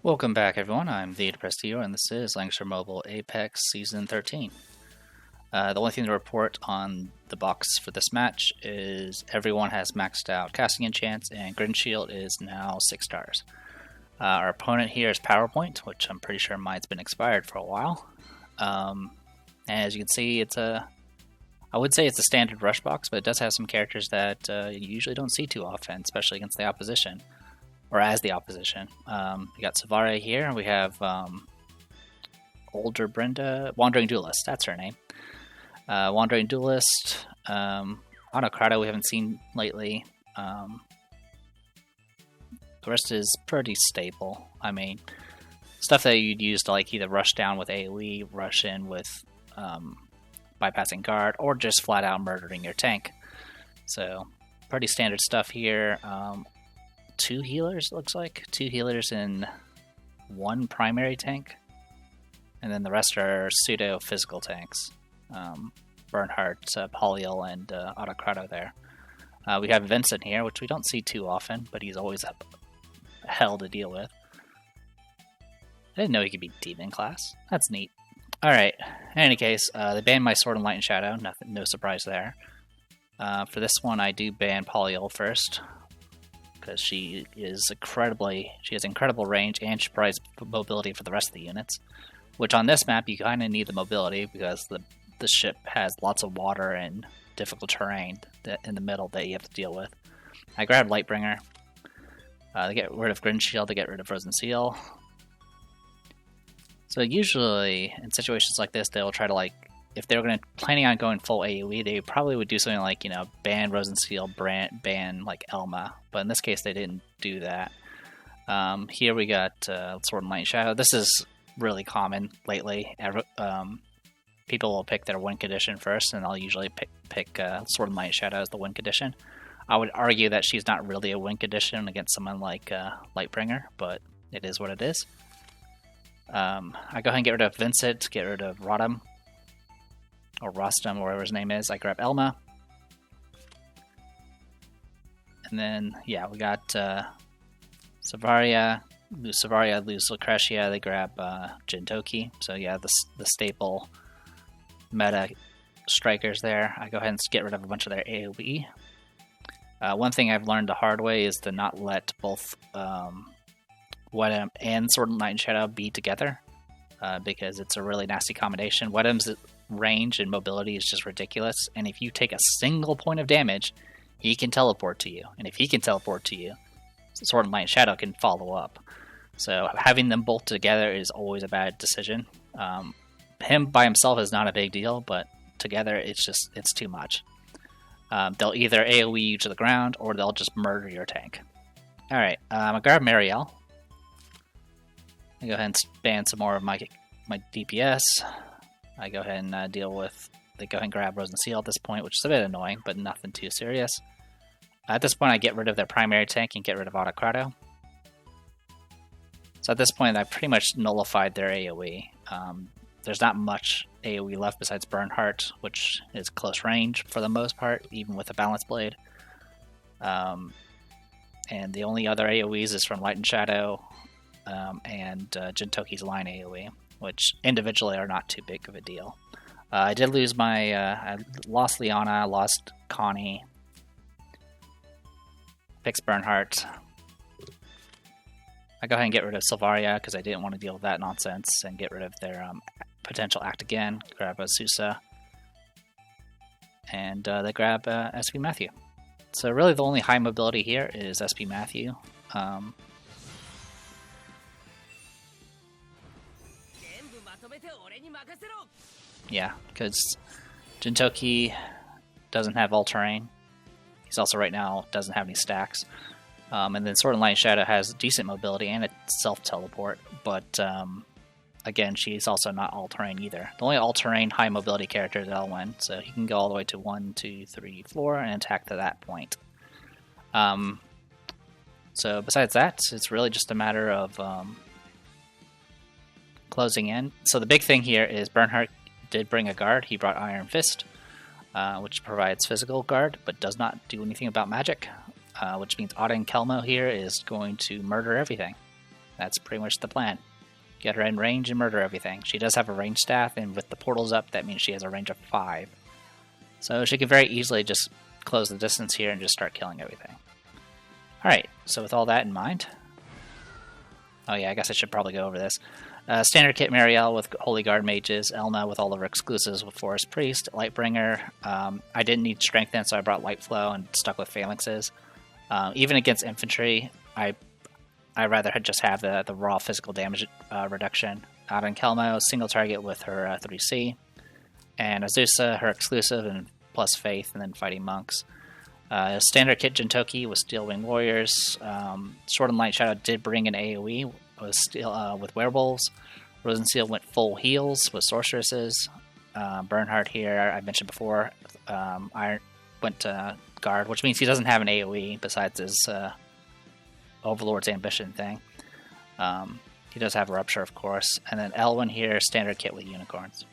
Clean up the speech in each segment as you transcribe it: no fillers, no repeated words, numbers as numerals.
Welcome back, everyone. I'm the Depressed Hero, and this is Langrisser Mobile Apex Season 13. The only thing to report on the box for this match is everyone has maxed out casting enchants, and Grin Shield is now 6 stars. Our opponent here is PowerPoint, which I'm pretty sure mine's been expired for a while. And as you can see, I would say it's a standard rush box, but it does have some characters that you usually don't see too often, especially against the opposition. Or as the opposition. We got Savaria here. We have older Brenda, Wandering Duelist. That's her name. Wandering Duelist. Autocrata we haven't seen lately. The rest is pretty stable. I mean, stuff that you'd use to like either rush down with AoE, rush in with bypassing guard, or just flat out murdering your tank. So pretty standard stuff here. 2 healers, looks like. 2 healers in 1 primary tank. And then the rest are pseudo-physical tanks. Bernhardt, Polyol, and Autocrata there. We have Vincent here, which we don't see too often, but he's always a hell to deal with. I didn't know he could be Demon class. That's neat. Alright, in any case, they banned my Sword and Light and Shadow. No surprise there. For this one, I do ban Polyol first, because she has incredible range and she provides mobility for the rest of the units. Which on this map you kind of need the mobility because the ship has lots of water and difficult terrain in the middle that you have to deal with. I grabbed Lightbringer. They get rid of Grin Shield, they get rid of Frozen Seal. So usually in situations like this, they'll try to if they were planning on going full AoE, they probably would do something like, ban Frozen Seal, ban Elma. But in this case, they didn't do that. Here we got Sword and Light and Shadow. This is really common lately. People will pick their win condition first, and I'll usually pick Sword and Light and Shadow as the win condition. I would argue that she's not really a win condition against someone like Lightbringer, but it is what it is. I go ahead and get rid of Vincent, get rid of Rodham. Or Rostam, or whatever his name is. I grab Elma. And then, yeah, we got Savaria. Lose Savaria, lose Lucretia. They grab Jintoki. So, yeah, the staple meta strikers there. I go ahead and get rid of a bunch of their AoE. One thing I've learned the hard way is to not let both Wedem and Sword and Light and Shadow be together. Because it's a really nasty combination. Wedem's range and mobility is just ridiculous, and if you take a single point of damage, he can teleport to you, and if he can teleport to you, Sword and Light and Shadow can follow up. So having them both together is always a bad decision. Him by himself is not a big deal, but together it's too much. They'll either AoE you to the ground, or they'll just murder your tank. Alright, I'm gonna grab Marielle. I go ahead and ban some more of my DPS. I go ahead and they go ahead and grab Frozen Seal at this point, which is a bit annoying, but nothing too serious. At this point, I get rid of their primary tank and get rid of Autocrata. So at this point, I've pretty much nullified their AoE. There's not much AoE left besides Bernhardt, which is close range for the most part, even with a Balance Blade. And the only other AoEs is from Light and Shadow and Jintoki's line AoE, which individually are not too big of a deal. I did lose I lost Liana, lost Connie, fixed Bernhardt. I go ahead and get rid of Sylvaria because I didn't want to deal with that nonsense and get rid of their potential act again. Grab a Susa. And they grab SP Matthew. So really the only high mobility here is SP Matthew. Yeah, because Jintoki doesn't have all-terrain. He's also right now doesn't have any stacks. And then Sword and Light and Shadow has decent mobility and a self-teleport, but again, she's also not all-terrain either. The only all-terrain high mobility character is Elwyn, so he can go all the way to 1, 2, 3, 4 and attack to that point. So besides that, it's really just a matter of closing in. So the big thing here is Bernhardt did bring a guard. He brought Iron Fist, which provides physical guard, but does not do anything about magic. which means Auden Kelmo here is going to murder everything. That's pretty much the plan. Get her in range and murder everything. She does have a range staff, and with the portals up, that means she has a range of 5. So she could very easily just close the distance here and just start killing everything. Alright, so with all that in mind... Oh yeah, I guess I should probably go over this. Standard kit Marielle with Holy Guard Mages, Elna with all of her exclusives with Forest Priest, Lightbringer. I didn't need Strengthen, so I brought Light Flow and stuck with Phalanxes. Even against infantry, I rather just have the raw physical damage reduction. Out on Kelmo, single target with her 3C. And Azusa, her exclusive and plus Faith, and then Fighting Monks. Standard kit Jintoki with Steel Wing Warriors. Sword and Light Shadow did bring an AoE with Werewolves. Rosenseal went full heals with Sorceresses. Bernhardt here, I mentioned before, Iron went to Guard, which means he doesn't have an AoE besides his Overlord's Ambition thing. He does have a Rupture, of course. And then Elwyn here, standard kit with Unicorns.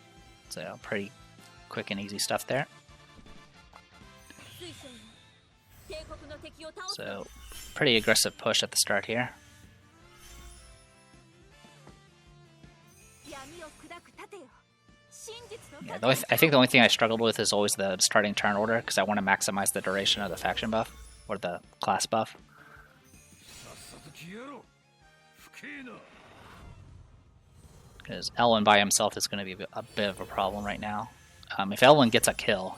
So pretty quick and easy stuff there. So pretty aggressive push at the start here. Yeah, I think the only thing I struggled with is always the starting turn order, because I want to maximize the duration of the faction buff, or the class buff. Because Elwyn by himself is going to be a bit of a problem right now. If Elwyn gets a kill,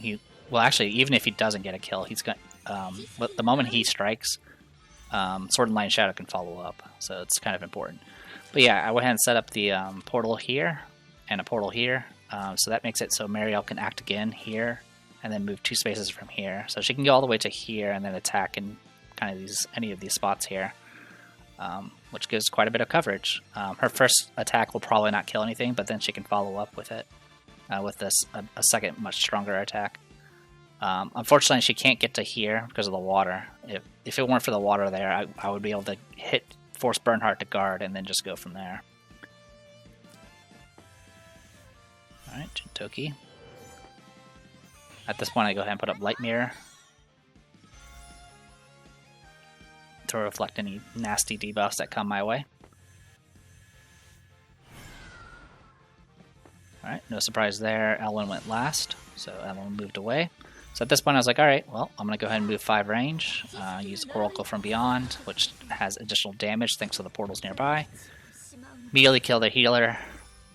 well actually, even if he doesn't get a kill, he's going but the moment he strikes, Sword and Light and Shadow can follow up, so it's kind of important. But yeah, I went ahead and set up the portal here, and a portal here, so that makes it so Marielle can act again here, and then move 2 spaces from here. So she can go all the way to here, and then attack in kind of any of these spots here, which gives quite a bit of coverage. Her first attack will probably not kill anything, but then she can follow up with it, with a second, much stronger attack. Unfortunately, she can't get to here because of the water. If it weren't for the water there, I would be able to force Bernhardt to guard and then just go from there. Alright, Jintoki. At this point, I go ahead and put up Light Mirror to reflect any nasty debuffs that come my way. Alright, no surprise there. Elwyn went last, so Elwyn moved away. So at this point I was like, alright, well, I'm going to go ahead and move 5 range, use Oracle from Beyond, which has additional damage thanks to the portals nearby. Immediately kill the healer,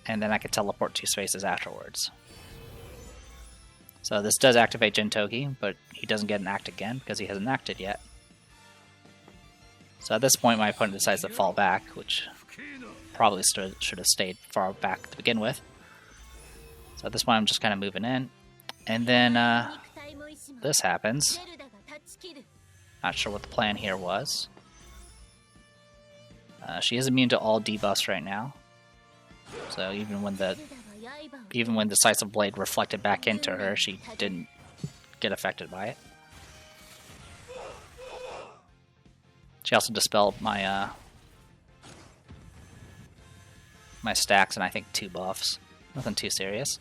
and then I can teleport 2 spaces afterwards. So this does activate Jintoki, but he doesn't get an act again because he hasn't acted yet. So at this point my opponent decides to fall back, which probably should have stayed far back to begin with. So at this point I'm just kind of moving in. And then this happens. Not sure what the plan here was. She is immune to all debuffs right now. So even when the Decisive Blade reflected back into her, she didn't get affected by it. She also dispelled my my stacks and I think 2 buffs. Nothing too serious.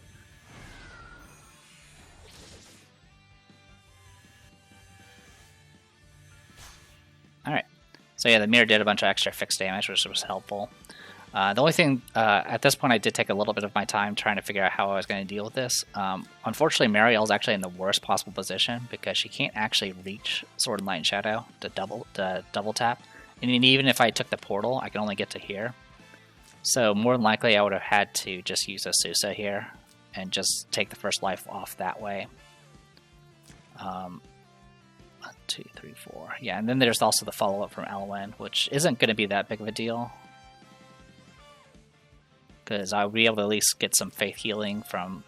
Alright, so yeah, the mirror did a bunch of extra fixed damage, which was helpful. The only thing, at this point I did take a little bit of my time trying to figure out how I was going to deal with this. Unfortunately, Marielle's actually in the worst possible position because she can't actually reach Sword and Light and Shadow to double tap. And even if I took the portal, I can only get to here. So more than likely I would have had to just use Azusa here and just take the first life off that way. 1, 2, 3, 4. Yeah, and then there's also the follow-up from Elwyn, which isn't going to be that big of a deal. Because I'll be able to at least get some faith healing from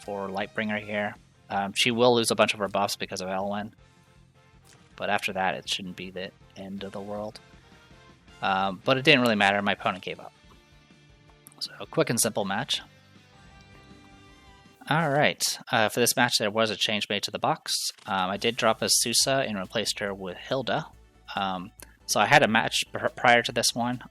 for Lightbringer here. She will lose a bunch of her buffs because of Elwyn. But after that, it shouldn't be the end of the world. But it didn't really matter. My opponent gave up. So, a quick and simple match. Alright, for this match there was a change made to the box. I did drop Azusa and replaced her with Hilda. So I had a match prior to this one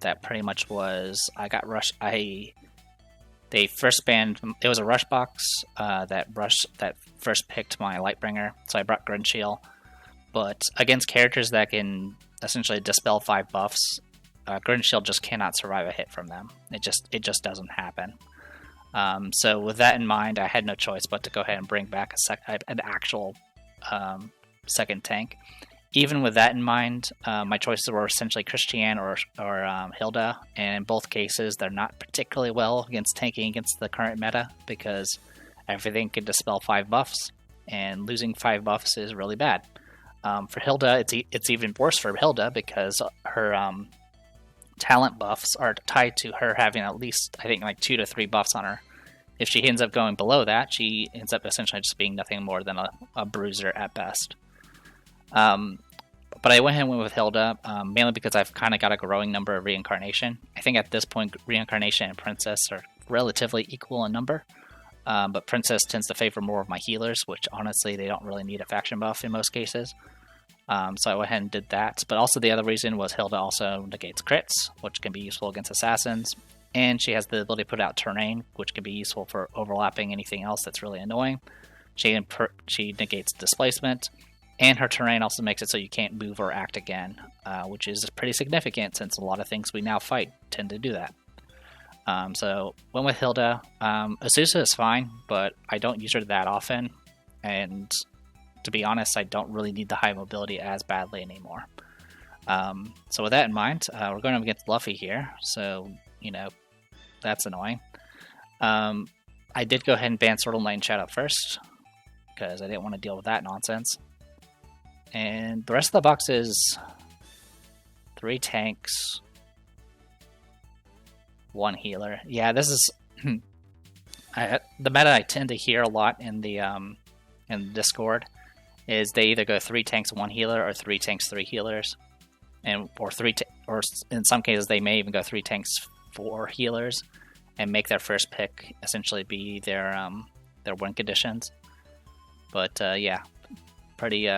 that pretty much was, I got rushed, they first banned, it was a rush box that first picked my Lightbringer, so I brought Grinshield. But against characters that can essentially dispel 5 buffs, Grin Shield just cannot survive a hit from them. It just doesn't happen. So with that in mind, I had no choice but to go ahead and bring back an actual second tank. Even with that in mind, my choices were essentially Christiane or Hilda, and in both cases, they're not particularly well against tanking against the current meta because everything can dispel 5 buffs, and losing 5 buffs is really bad. For Hilda, it's even worse for Hilda because her talent buffs are tied to her having at least, I think, like 2 to 3 buffs on her. If she ends up going below that, she ends up essentially just being nothing more than a bruiser at best. But I went ahead and went with Hilda, mainly because I've kind of got a growing number of reincarnation. I think at this point, reincarnation and princess are relatively equal in number. But princess tends to favor more of my healers, which honestly, they don't really need a faction buff in most cases. So I went ahead and did that. But also the other reason was Hilda also negates crits, which can be useful against assassins. And she has the ability to put out terrain, which can be useful for overlapping anything else that's really annoying. She negates displacement. And her terrain also makes it so you can't move or act again, which is pretty significant since a lot of things we now fight tend to do that. So went with Hilda. Azusa is fine, but I don't use her that often. And to be honest, I don't really need the high mobility as badly anymore. So with that in mind, we're going up against Luffy here. So, you know, that's annoying. I did go ahead and ban Sword and Light and Shadow first, because I didn't want to deal with that nonsense. And the rest of the box is 3 tanks, 1 healer. Yeah, this is the meta I tend to hear a lot in the Discord is they either go 3 tanks, 1 healer, or 3 tanks, 3 healers, or in some cases they may even go 3 tanks, 4 healers, and make their first pick essentially be their win conditions. But yeah, pretty.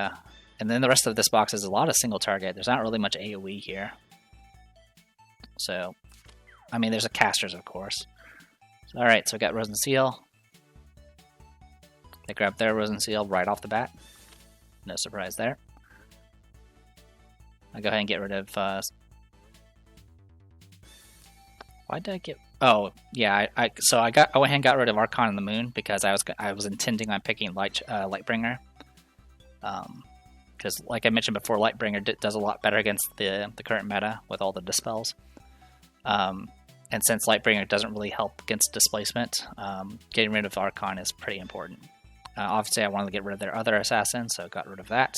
And then the rest of this box is a lot of single target. There's not really much AoE here. So, I mean, there's a casters, of course. So, alright, so we got Rose and Seal. They grab their Rose and Seal right off the bat. No surprise there. I go ahead and get rid of... Why did I get... Oh, yeah, I went ahead and got rid of Archon and the Moon because I was intending on picking Lightbringer. Because, like I mentioned before, Lightbringer does a lot better against the current meta with all the dispels. And since Lightbringer doesn't really help against displacement, getting rid of Archon is pretty important. Obviously, I wanted to get rid of their other assassins, so I got rid of that.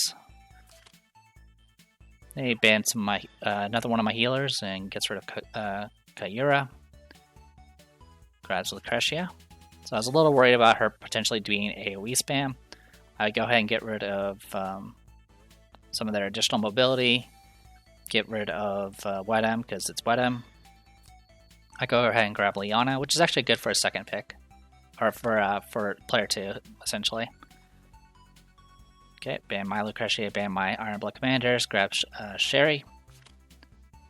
They banned another one of my healers and gets rid of Kayura. Grabs Lucretia. So I was a little worried about her potentially doing AoE spam. I go ahead and get rid of some of their additional mobility, get rid of Wedem because it's Wedem. I go ahead and grab Liana, which is actually good for a second pick, or for player 2, essentially. Okay, ban my Lucretia, ban my Iron Blood Commanders, grab Sherry.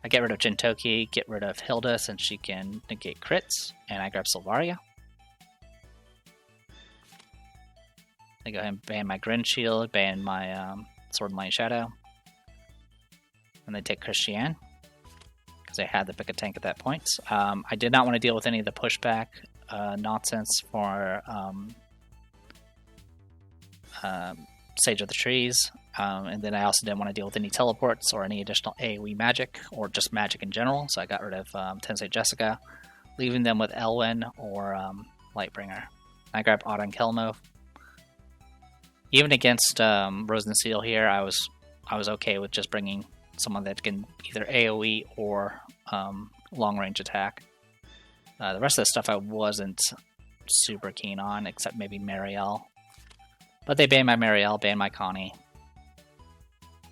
I get rid of Jintoki, get rid of Hilda since she can negate crits, and I grab Silvaria. I go ahead and ban my Grin Shield, ban my Sword and Light Shadow. And they take Christiane, because I had to pick a tank at that point. I did not want to deal with any of the pushback nonsense for Sage of the Trees. And then I also didn't want to deal with any teleports or any additional AoE magic, or just magic in general. So I got rid of Tensei Jessica, leaving them with Elwyn or Lightbringer. I grabbed Otto and Kelmo. Even against Rose and Seal here, I was okay with just bringing someone that can either AoE or long range attack. The rest of the stuff I wasn't super keen on, except maybe Marielle. But they ban my Marielle, ban my Connie.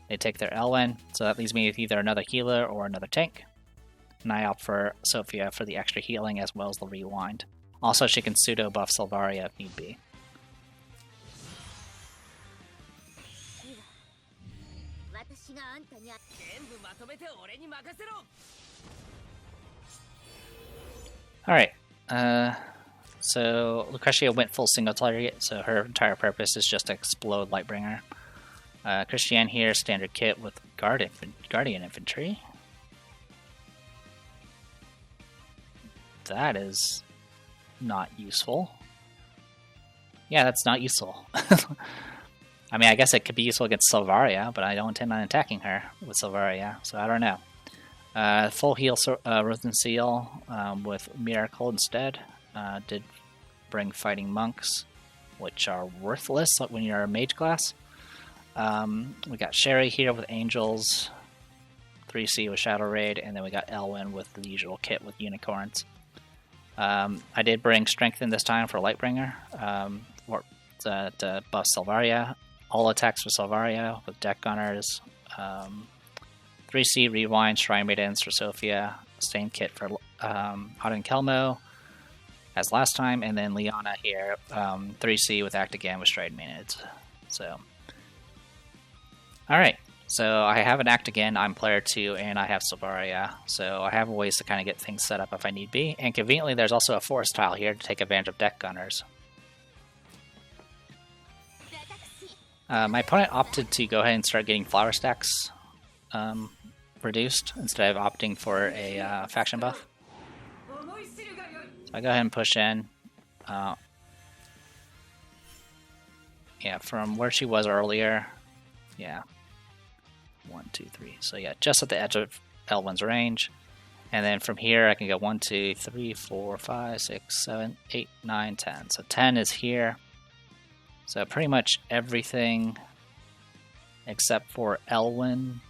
They take their Elwyn, so that leaves me with either another healer or another tank. And I opt for Sophia for the extra healing as well as the rewind. Also, she can pseudo buff Silvaria if need be. Alright, so Lucretia went full single target, so her entire purpose is just to explode Lightbringer. Christiane here, standard kit with Guardian Infantry. that is not useful. Yeah, that's not useful. I mean, I guess it could be useful against Silvaria, but I don't intend on attacking her with Silvaria, so I don't know. Full heal Risen Seal with Miracle instead. Did bring Fighting Monks, which are worthless when you're a mage class. We got Sherry here with Angels, 3C with Shadow Raid, and then we got Elwyn with the usual kit with Unicorns. I did bring Strengthen this time for Lightbringer, to buff Silvaria. All attacks for Silvaria with Deck Gunners. 3C Rewind, Shrine Maidens for Sophia. Same kit for Auden Kelmo as last time, and then Liana here, 3C with Act Again with Stride Maidens. So, alright. So I have an Act Again, I'm player 2, and I have Silvaria, so I have ways to kind of get things set up if I need be. And conveniently, there's also a Forest Tile here to take advantage of Deck Gunners. My opponent opted to go ahead and start getting flower stacks reduced instead of opting for a faction buff. So I go ahead and push in. Yeah, from where she was earlier, yeah. 1, 2, 3. So yeah, just at the edge of Elwyn's range. And then from here I can go 1, 2, 3, 4, 5, 6, 7, 8, 9, 10. So 10 is here. So pretty much everything except for Elwyn.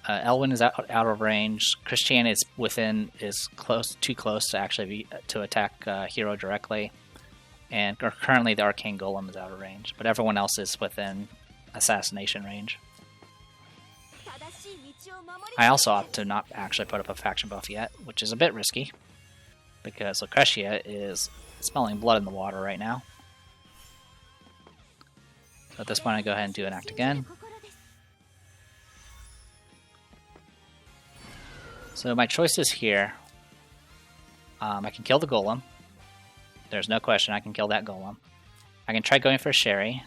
Elwyn is out of range. Christiane is too close to actually to attack Hero directly. And currently the Arcane Golem is out of range, but everyone else is within assassination range. I also opt to not actually put up a faction buff yet, which is a bit risky, because Lucretia is smelling blood in the water right now. So at this point I go ahead and do an Act Again. So my choices here, I can kill the Golem. There's no question I can kill that Golem. I can try going for Sherry.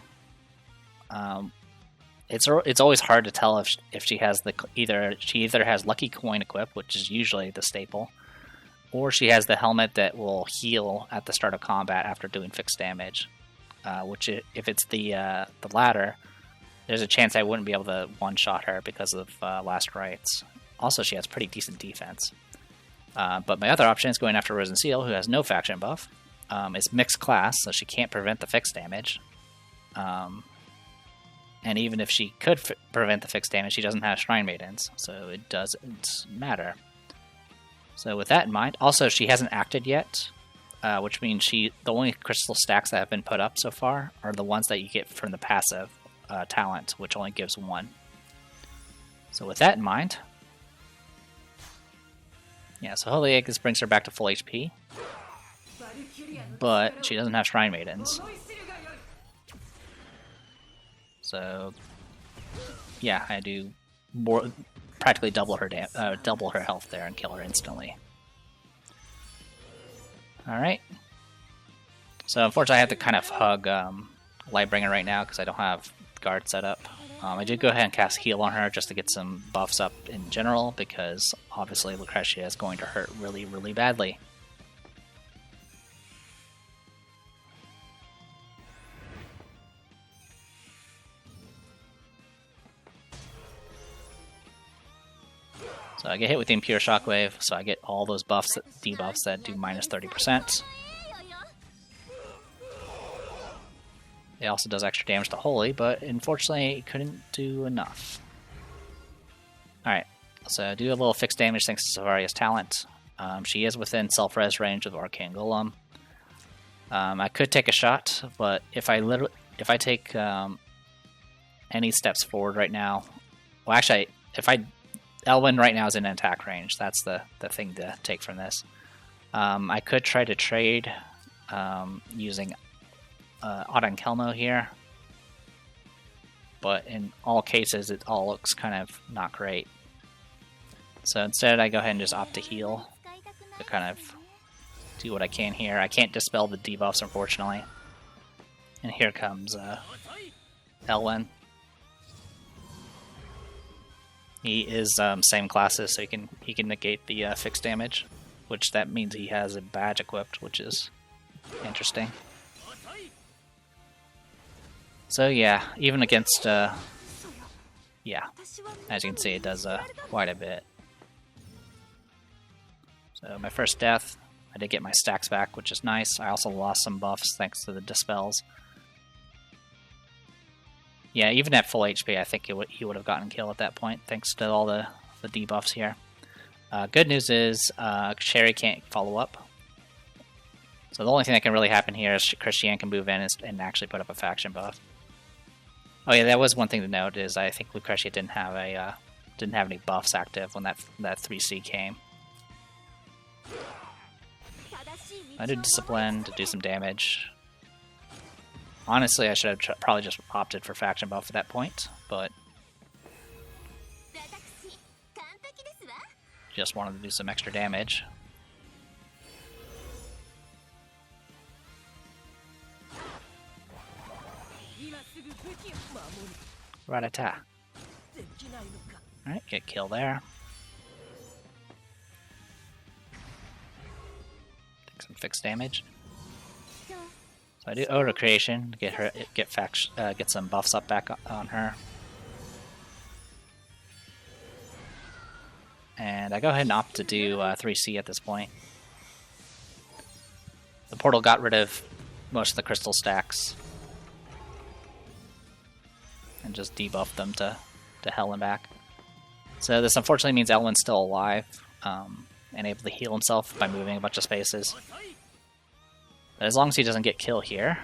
It's always hard to tell if she has either has Lucky Coin equipped, which is usually the staple, or she has the helmet that will heal at the start of combat after doing fixed damage. Which if it's the latter, there's a chance I wouldn't be able to one-shot her because of Last Rites. Also, she has pretty decent defense. But my other option is going after Risen Seal, who has no faction buff. It's mixed class, so she can't prevent the fixed damage. And even if she could prevent the fixed damage, she doesn't have Shrine Maidens, so it doesn't matter. So with that in mind, also she hasn't acted yet, which means the only crystal stacks that have been put up so far are the ones that you get from the passive talent, which only gives 1. So with that in mind, yeah, so Holy Aegis brings her back to full HP, but she doesn't have Shrine Maidens. So, yeah, I do practically double her health there and kill her instantly. All right. So unfortunately, I have to kind of hug Lightbringer right now because I don't have guard set up. I did go ahead and cast Heal on her just to get some buffs up in general because obviously Lucretia is going to hurt really, really badly. So I get hit with the Impure Shockwave, so I get all those buffs, debuffs that do minus 30%. It also does extra damage to Holy, but unfortunately it couldn't do enough. Alright, so do a little fixed damage thanks to Silvaria's talent. She is within self-res range of Arcane Golem. I could take a shot, but if I take any steps forward right now, well actually, Elwyn right now is in attack range. That's the thing to take from this. I could try to trade using Auden Kelmo here, but in all cases it all looks kind of not great. So instead I go ahead and just opt to heal to kind of do what I can here. I can't dispel the debuffs unfortunately. And here comes Elwyn. He is same classes, so he can negate the fixed damage. which that means he has a badge equipped, which is interesting. So yeah, even against, yeah, as you can see, it does quite a bit. So my first death, I did get my stacks back, which is nice. I also lost some buffs thanks to the dispels. Yeah, even at full HP, I think he would have gotten killed at that point, thanks to all the debuffs here. Good news is Sherry can't follow up. So the only thing that can really happen here is Christiane can move in and actually put up a faction buff. Oh yeah, that was one thing to note, is I think Lucretia didn't have any buffs active when that 3C came. I did Discipline to do some damage. Honestly, I should have probably just opted for faction buff at that point, but just wanted to do some extra damage. Rat-a-ta. Alright, get kill there. Take some fixed damage. So I do Auto Creation to get some buffs up back on her. And I go ahead and opt to do 3C at this point. The portal got rid of most of the crystal stacks. And just debuffed them to hell and back. So this unfortunately means Elwin's still alive, and able to heal himself by moving a bunch of spaces. But as long as he doesn't get killed here,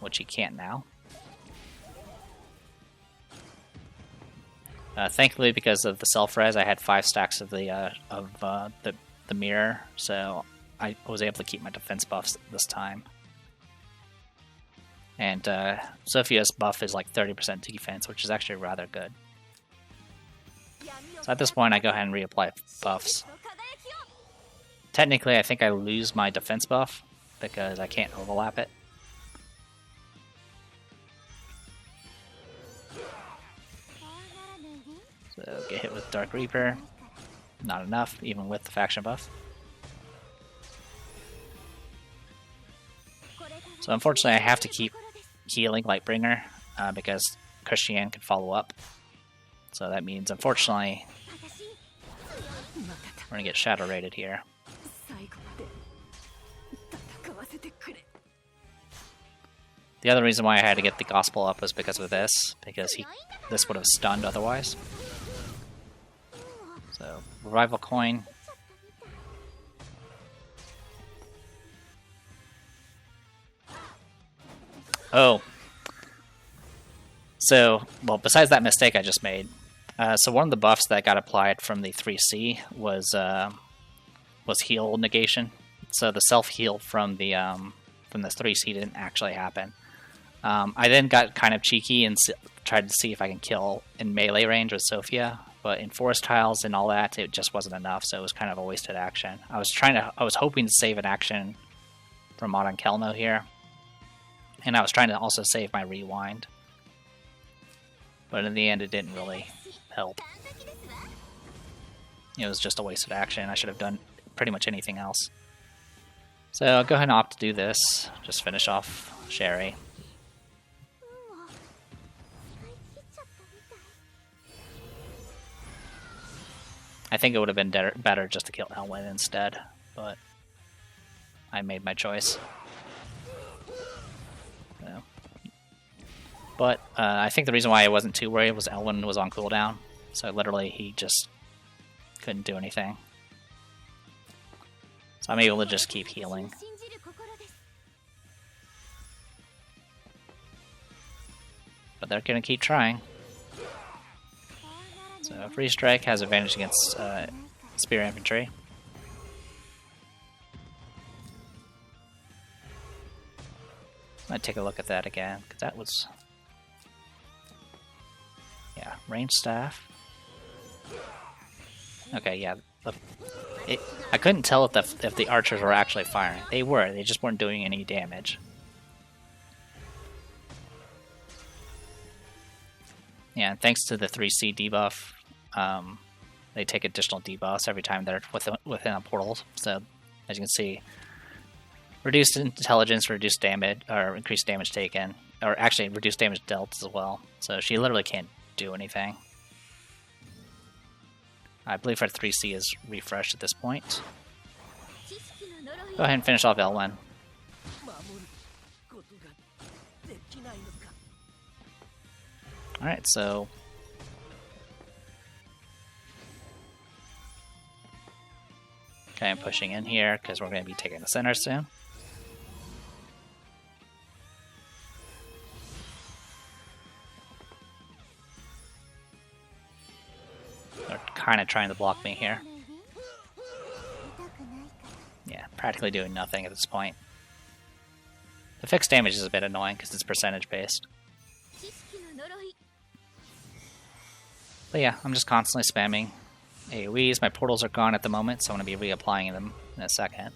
which he can't now. Thankfully, because of the self-res, I had 5 stacks of the mirror, so I was able to keep my defense buffs this time. And Sophia's buff is like 30% defense, which is actually rather good. So at this point, I go ahead and reapply buffs. Technically, I think I lose my defense buff because I can't overlap it. So get hit with Dark Reaper. Not enough, even with the faction buff. So unfortunately, I have to keep healing Lightbringer because Christiane can follow up. So that means, unfortunately, we're going to get shadow rated here. The other reason why I had to get the Gospel up was because of this, because this would have stunned otherwise. So, Revival Coin. Oh. So, well, besides that mistake I just made, so one of the buffs that got applied from the 3C was heal negation. So the self-heal from the 3C didn't actually happen. I then got kind of cheeky and tried to see if I can kill in melee range with Sophia, but in forest tiles and all that, it just wasn't enough, so it was kind of a wasted action. I was hoping to save an action from Modern Kelno here, and I was trying to also save my rewind. But in the end, it didn't really help. It was just a wasted action. I should have done pretty much anything else. So I'll go ahead and opt to do this. Just finish off Sherry. I think it would have been better just to kill Elwin instead, but I made my choice. So. But I think the reason why I wasn't too worried was Elwin was on cooldown, so literally he just couldn't do anything. So I'm able to just keep healing. But they're going to keep trying. So Free Strike has advantage against Spear Infantry. Might take a look at that again, because that was... Yeah, range staff. Okay, yeah. I couldn't tell if the archers were actually firing. They were, they just weren't doing any damage. Yeah, thanks to the 3C debuff, they take additional debuffs every time they're within a portal. So, as you can see, reduced intelligence, reduced damage, or increased damage taken, or actually reduced damage dealt as well. So she literally can't do anything. I believe our 3C is refreshed at this point. Go ahead and finish off L1. Alright, so... Okay, I'm pushing in here because we're going to be taking the center soon. They're kind of trying to block me here. Yeah, practically doing nothing at this point. The fixed damage is a bit annoying because it's percentage based. But yeah, I'm just constantly spamming AoEs. My portals are gone at the moment, so I'm going to be reapplying them in a second.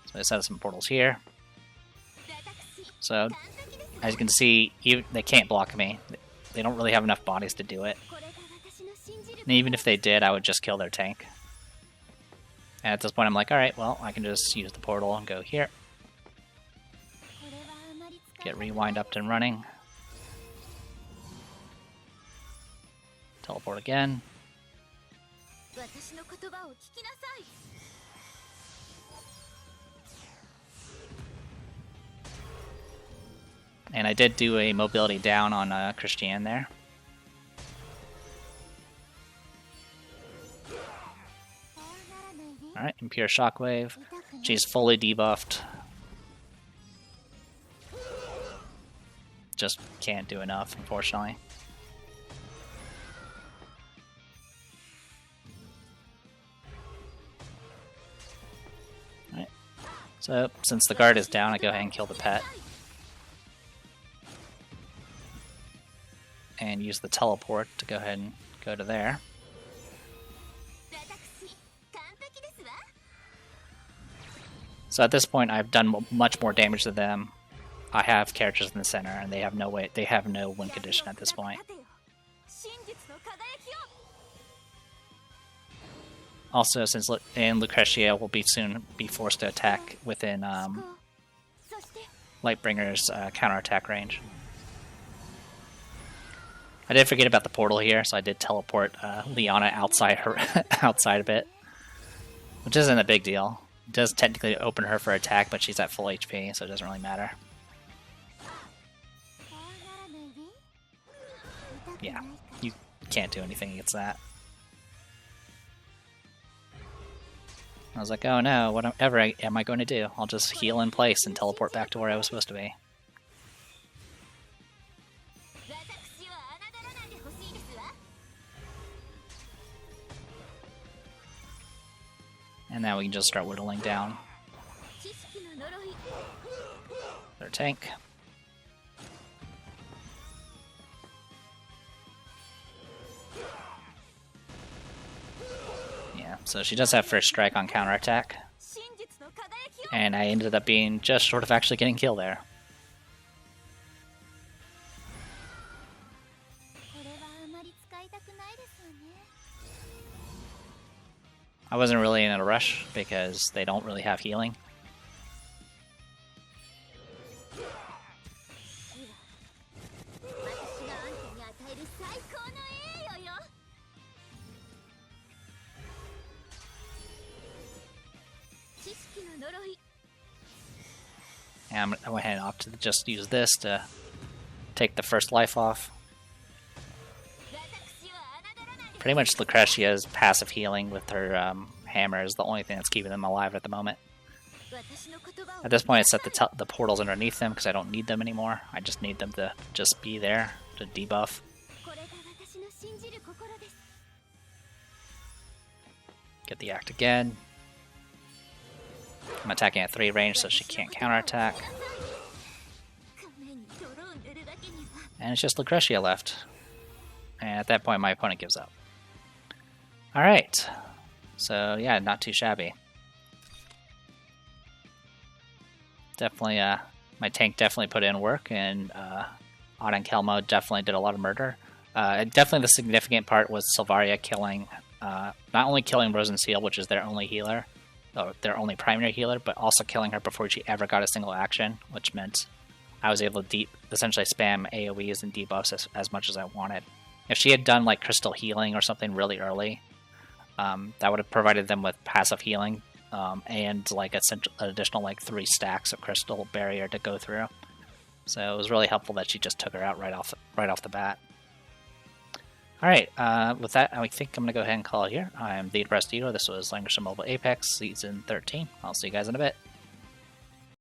So I set up some portals here. So, as you can see, they can't block me. They don't really have enough bodies to do it. And even if they did, I would just kill their tank. And at this point I'm like, alright, well, I can just use the portal and go here. Get rewind up and running. Teleport again. And I did do a mobility down on Christiane there. Alright, Impure Shockwave. She's fully debuffed. Just can't do enough, unfortunately. Alright. So, since the guard is down, I go ahead and kill the pet. And use the teleport to go ahead and go to there. So at this point, I've done much more damage to them. I have characters in the center, and they have no way. They have no win condition at this point. Also, since Lucretia will soon be forced to attack within Lightbringer's counterattack range. I did forget about the portal here, so I did teleport Liana outside outside a bit, which isn't a big deal. It does technically open her for attack, but she's at full HP, so it doesn't really matter. Yeah, you can't do anything against that. I was like, oh no, whatever am I going to do? I'll just heal in place and teleport back to where I was supposed to be. And now we can just start whittling down their tank. Yeah, so she does have first strike on counterattack. And I ended up being just short of actually getting killed there. I wasn't really in a rush because they don't really have healing. And I went ahead and opted to just use this to take the first life off. Pretty much Lucretia's passive healing with her hammer is the only thing that's keeping them alive at the moment. At this point I set the portals underneath them because I don't need them anymore. I just need them to just be there to debuff. Get the act again. I'm attacking at 3 range so she can't counterattack. And it's just Lucretia left. And at that point my opponent gives up. Alright, so yeah, not too shabby. Definitely, my tank definitely put in work, and on and kill mode definitely did a lot of murder. Definitely the significant part was Sylvaria killing, not only killing Rosenseal, which is their only healer, or their only primary healer, but also killing her before she ever got a single action, which meant I was able to essentially spam AoEs and debuffs as much as I wanted. If she had done like Crystal Healing or something really early, that would have provided them with passive healing and like an additional like 3 stacks of Crystal Barrier to go through. So it was really helpful that she just took her out right off the bat. Alright, with that, I think I'm going to go ahead and call it here. I'm the Depressed Eagle. This was Langrisser Mobile Apex Season 13. I'll see you guys in a bit.